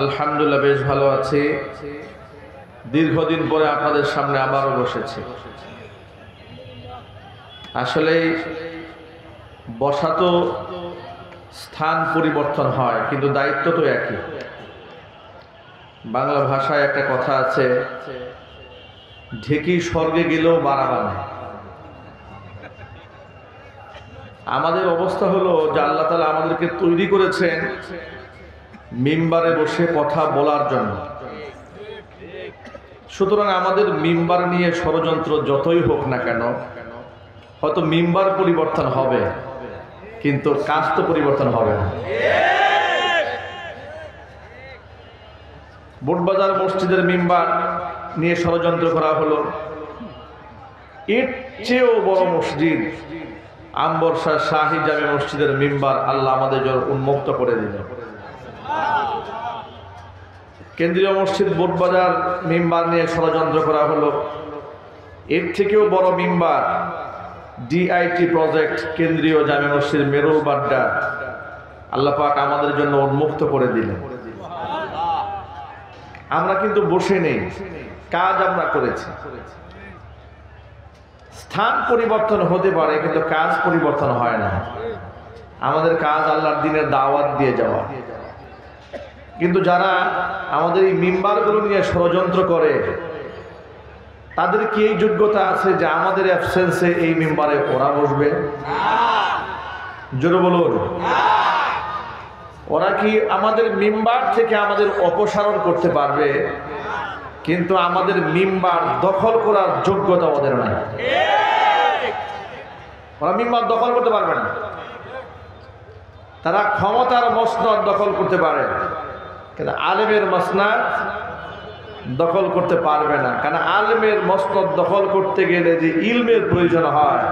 আলহামদুলিল্লাহ বেশ ভালো আছি। দীর্ঘদিন পরে আপনাদের সামনে আবারও বসেছি। আসলে বসা তো স্থান পরিবর্তন হয়, কিন্তু দায়িত্ব তো একই। বাংলা ভাষায় একটা কথা আছে, ঢেকি স্বর্গে গেলেও বাড়াবা না। আমাদের অবস্থা হলো যে আল্লাহ তাআলা আমাদেরকে তৈরি করেছেন মিম্বারে বসে কথা বলার জন্য। সুতরাং আমাদের মিম্বার নিয়ে ষড়যন্ত্র যতই হোক না কেন, হয়তো মিম্বার পরিবর্তন হবে, কিন্তু কাজ তো পরিবর্তন হবে না। বোটবাজার মসজিদের মিম্বার নিয়ে ষড়যন্ত্র করা হলো। এর চেয়েও বড় মসজিদ আমবর্ষা শাহী জামে মসজিদের মিম্বার আল্লাহ আমাদের জন্য উন্মুক্ত করে দিলেন। কেন্দ্রীয় মসজিদ বোটবাজার মিম্বার নিয়ে ষড়যন্ত্র করা হলো। এর থেকেও বড় মিম্বার ডিআইটি প্রজেক্ট কেন্দ্রীয় জামে মসজিদ মেরুল বাড্ডা আল্লাহ পাক আমাদের জন্য উন্মুক্ত করে দিলেন। আমরা কিন্তু বসে নেই, কাজ আমরা করেছি। স্থান পরিবর্তন হতে পারে, কিন্তু কাজ পরিবর্তন হয় না। আমাদের কাজ আল্লাহর দ্বীনের দাওয়াত দিয়ে যাওয়া। কিন্তু যারা আমাদের এই মিম্বারগুলো নিয়ে ষড়যন্ত্র করে, তাদের কি এই যোগ্যতা আছে যে আমাদের অ্যাবসেন্সে এই মিম্বারে ওরা বসবে? জোরে বলুন। ওরা কি আমাদের মিম্বার থেকে আমাদের অপসারণ করতে পারবে? কিন্তু আমাদের মিম্বার দখল করার যোগ্যতা ওদের নাই। ওরা মিম্বার দখল করতে পারবে না। তারা ক্ষমতার মসনদ দখল করতে পারে, কিন্তু আলেমের মসনদ দখল করতে পারবে না। কারণ আলেমের মসনদ দখল করতে গেলে যে ইলমের প্রয়োজন হয়,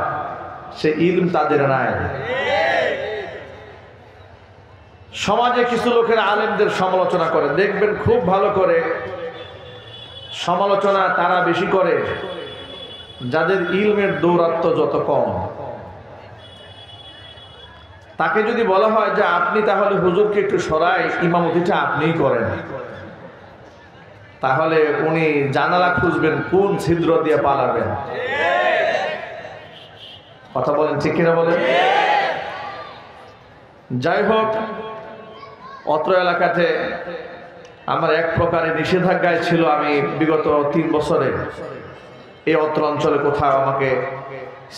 সে ইলম তাদের নাই। সমাজে কিছু লোকের আলেমদের সমালোচনা করে, দেখবেন খুব ভালো করে সমালোচনা তারা বেশি করে যাদের ইলমের দৌরাত্ম্য যত কম। তাকে যদি বলা হয় যে আপনি তাহলে হুজুরকে একটু সরাই, ইমামতিটা আপনিই করেন, তাহলে উনি জানালা খুঁজবেন কোন ছিদ্র দিয়ে পালাবেন। কথা বলেন ঠিক কিনা বলেন? যাই হোক, অত্র এলাকাতে আমার এক প্রকারে নিষেধাজ্ঞায় ছিল। আমি বিগত 3 বছরে এই অত্র অঞ্চলে কোথাও আমাকে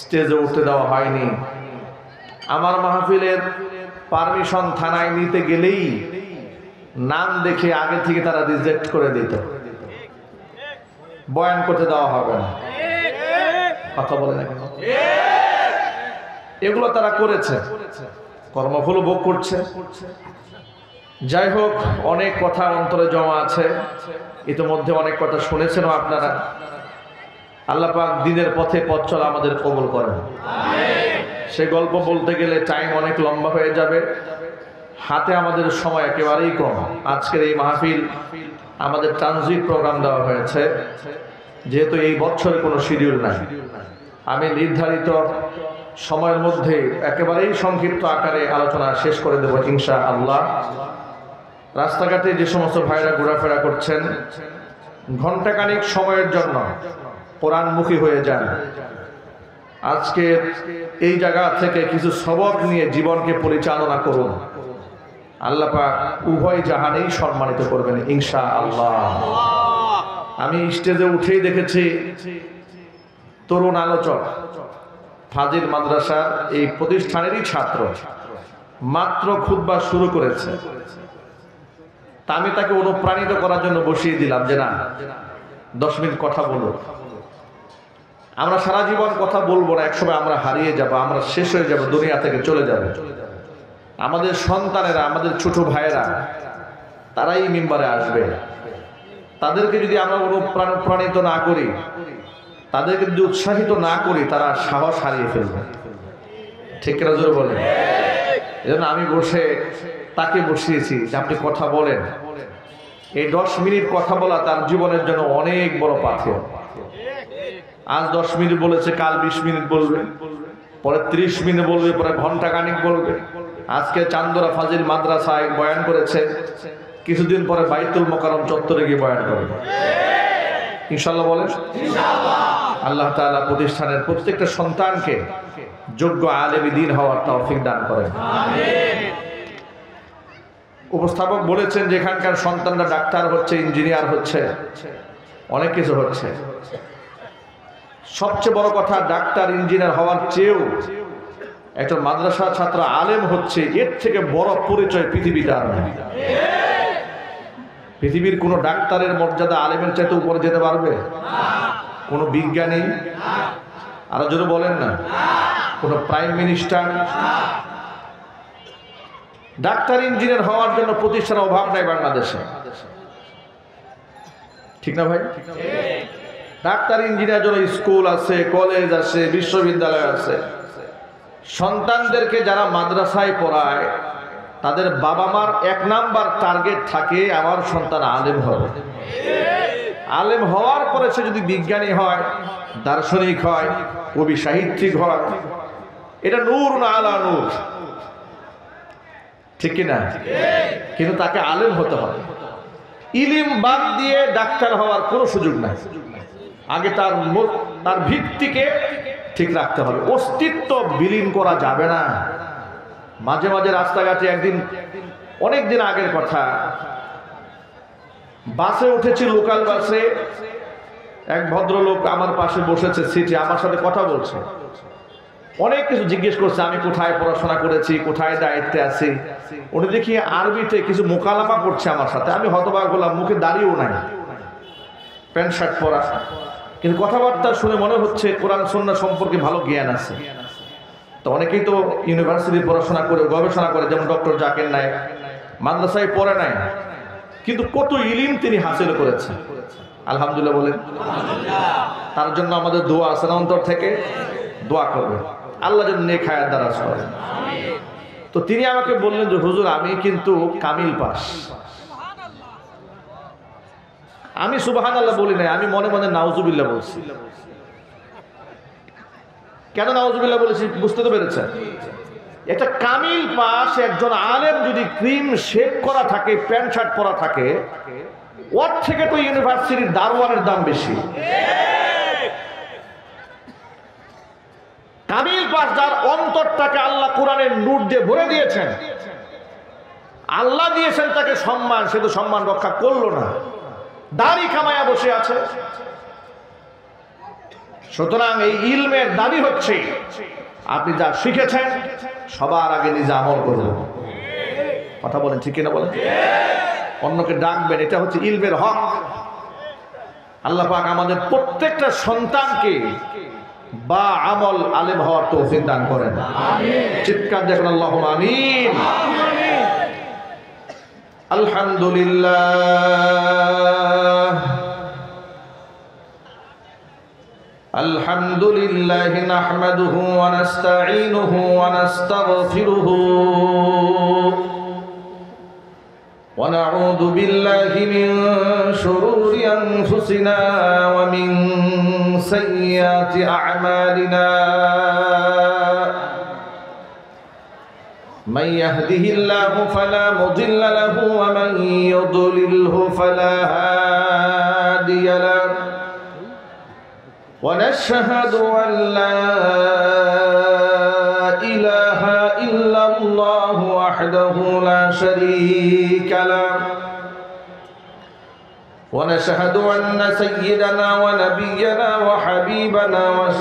স্টেজে উঠতে দেওয়া হয়নি। আমার মাহফিলের পারমিশন থানায় নিতে গেলেই নাম দেখে আগে থেকে তারা রিজেক্ট করে দিত, বয়ান করতে দেওয়া হবে না। কথা বলে না কেন? এগুলো তারা করেছে, কর্মফল ভোগ করছে। যাই হোক, অনেক কথা অন্তরে জমা আছে, ইতিমধ্যে অনেক কথা শুনেছেন আপনারা। আল্লাহ পাক দ্বীনের পথে পথ চলা আমাদের কবুল করেন। সে গল্প বলতে গেলে টাইম অনেক লম্বা হয়ে যাবে, হাতে আমাদের সময় একেবারেই কম। আজকের এই মাহফিল আমাদের ট্রানজিট প্রোগ্রাম দেওয়া হয়েছে, যেহেতু এই বছরে কোনো শিডিউল নাই। আমি নির্ধারিত সময়ের মধ্যে একেবারেই সংক্ষিপ্ত আকারে আলোচনা শেষ করে দেব ইনশাআল্লাহ। রাস্তাঘাটে যে সমস্ত ভাইরা ঘোরাফেরা করছেন, ঘণ্টাখানিক সময়ের জন্য কোরআনমুখী হয়ে যান। আজকে এই জায়গা থেকে কিছু সবক নিয়ে জীবনকে পরিচালনা করুন। আল্লাহ পাক উভয় জাহানেই সম্মানিত করবেন ইনশাআল্লাহ। আমি স্টেজে উঠেই দেখেছি তরুণ আলোচক, ফাজিল মাদ্রাসার এই প্রতিষ্ঠানেরই ছাত্র, মাত্র খুতবা শুরু করেছে। তা আমি তাকে অনুপ্রাণিত করার জন্য বসিয়ে দিলাম যে না, 10 মিনিট কথা বলো। আমরা সারা জীবন কথা বলবো না, একসময় আমরা হারিয়ে যাব, আমরা শেষ হয়ে যাব, দুনিয়া থেকে চলে যাব। আমাদের সন্তানেরা, আমাদের ছোট ভাইয়েরা, তারাই মিম্বারে আসবে। তাদেরকে যদি আমরা অনুপ্রাণিত না করি, তাদেরকে যদি উৎসাহিত না করি, তারা সাহস হারিয়ে ফেলবে। ঠিক না জোরে বলেন? এজন্য আমি বসে তাকে বসিয়েছি যে আপনি কথা বলেন। এই 10 মিনিট কথা বলা তার জীবনের জন্য অনেক বড় পাথেয়। আজ 10 মিনিট বলেছে, কাল 20 মিনিট বলবে, পরে 30 মিনিট বলবে, পরে ঘন্টা খানিক বলবে। আজকে চান্দরা ফাজিল মাদ্রাসায় বয়ান করেছে, কিছুদিন পরে বাইতুল মোকাররম চত্বরে গিয়ে বয়ান করবে ইনশাআল্লাহ। বলেন ইনশাআল্লাহ। আল্লাহ তাআলা প্রতিষ্ঠানের প্রত্যেকটা সন্তানকে যোগ্য আলেমী দ্বীন হওয়ার তৌফিক দান করেন, আমিন। উপস্থাপক বলেছেন যে এখানকার সন্তানরা ডাক্তার হচ্ছে, ইঞ্জিনিয়ার হচ্ছে, অনেক কিছু হচ্ছে। সবচেয়ে বড় কথা, ডাক্তার ইঞ্জিনিয়ার হওয়ার চেয়েও একটা মাদ্রাসা ছাত্র আলেম হচ্ছে, এর থেকে বড় পরিচয় পৃথিবীতে আর নেই। পৃথিবীর কোন ডাক্তারের মর্যাদা আলেমের চাইতে উপরে যেতে পারবে? কোন বিজ্ঞানী, আরো যদি বলেন না, কোন প্রাইম মিনিস্টার। ডাক্তার ইঞ্জিনিয়ার হওয়ার জন্য প্রতিষ্ঠানের অভাব নাই বাংলাদেশে, ঠিক না ভাই? ডাক্তার ইঞ্জিনিয়ার জন্য স্কুল আছে, কলেজ আছে, বিশ্ববিদ্যালয় আছে। সন্তানদেরকে যারা মাদ্রাসায় পড়ায় তাদের বাবা মার 1 নাম্বার টার্গেট থাকে আমার সন্তান আলেম হবে। আলেম হওয়ার পরে সে যদি বিজ্ঞানী হয়, দার্শনিক হয়, কবি সাহিত্যিক হয়, এটা নূর না আলা নূর, ঠিক কিনা? কিন্তু তাকে আলেম হতে হবে। ইলম বাদ দিয়ে ডাক্তার হওয়ার কোনো সুযোগ নাই। আগে তার ভিত্তিকে ঠিক রাখতে হবে, অস্তিত্ব বিলীন করা যাবে না। মাঝে মাঝে রাস্তাঘাটে একদিন, অনেক দিন আগের কথা, বাসে উঠেছি, লোকাল বাসে, এক ভদ্রলোক আমার পাশে বসেছে সিটে, আমার সাথে কথা বলছে, অনেক কিছু জিজ্ঞেস করছে, আমি কোথায় পড়াশোনা করেছি, কোথায় দায়িত্বে আছি। উনি দেখি আরবিতে কিছু মোকালামা করছে আমার সাথে। আমি হতবাক হলাম, মুখে দাড়িও নাই, প্যান্ট শার্ট পরা, কিন্তু কথাবার্তা শুনে মনে হচ্ছে কোরআন সুন্নাহ সম্পর্কে ভালো জ্ঞান আছে। তো অনেকেই তো ইউনিভার্সিটি পড়াশোনা করে গবেষণা করে, যেমন ডক্টর জাকির নায়েক, মাদ্রাসায় পড়ে নাই, কিন্তু কত ইলম তিনি হাসিল করেছেন। আলহামদুলিল্লাহ বলেন। তার জন্য আমাদের দোয়া আছে না? অন্তর থেকে দোয়া করবে, আল্লাহ যেন নেক হায়াত দারাজ করেন। তো তিনি আমাকে বললেন যে হুজুর, আমি কিন্তু কামিল পাস। আমি সুবহানাল্লাহ বলি নাই, আমি মনে মনে নাউজুবিল্লাহ বলছি। কেন নাউজুবিল্লাহ বলেছি বুঝতে তো পেরেছেন? এটা কামিল পাস একজন আলেম যদি ক্রিম শেভ করা থাকে, প্যান্ট শার্ট পরা থাকে, ওর থেকে তো ইউনিভার্সিটির দারোয়ানের দাম বেশি। কামিল পাস যার অন্তরটাকে আল্লাহ কোরআনের নূর দিয়ে ভরে দিয়েছেন, আল্লাহ দিয়েছেন তাকে সম্মান, সে তো সম্মান রক্ষা করলো না, দাড়ি কামায়া বসে আছে। সুতরাং এই ইলমের দাবি হচ্ছে আপনি যা শিখেছেন সবার আগে নিজে আমল করবেন। কথা বলেন, ঠিক কিনা বলেন? অন্যকে ডাকবেন, এটা হচ্ছে ইলমের হক। আল্লাহ পাক আমাদের প্রত্যেকটা সন্তানকে বা আমল আলেম হওয়ার তৌফিক দান করেন, আমিন। চিৎকার দেখুন আল্লাহুম্মা আমিন। আলহামদুলিল্লাহ, আলহামদুলিল্লাহ নাহমাদুহু ওয়া নাস্তাঈনুহু ওয়া নাস্তাগফিরুহু ওয়া নাউযু বিল্লাহি মিন শুরুরি আনফুসিনা ওয়া মিন সাইয়্যাতি আ'মালিনা। من يهده الله فلا مضل له ومن يضلله فلا هادي له ونشهد أن لا إله إلا الله وحده لا شريك له ونشهد أن سيدنا ونبينا وحبيبنا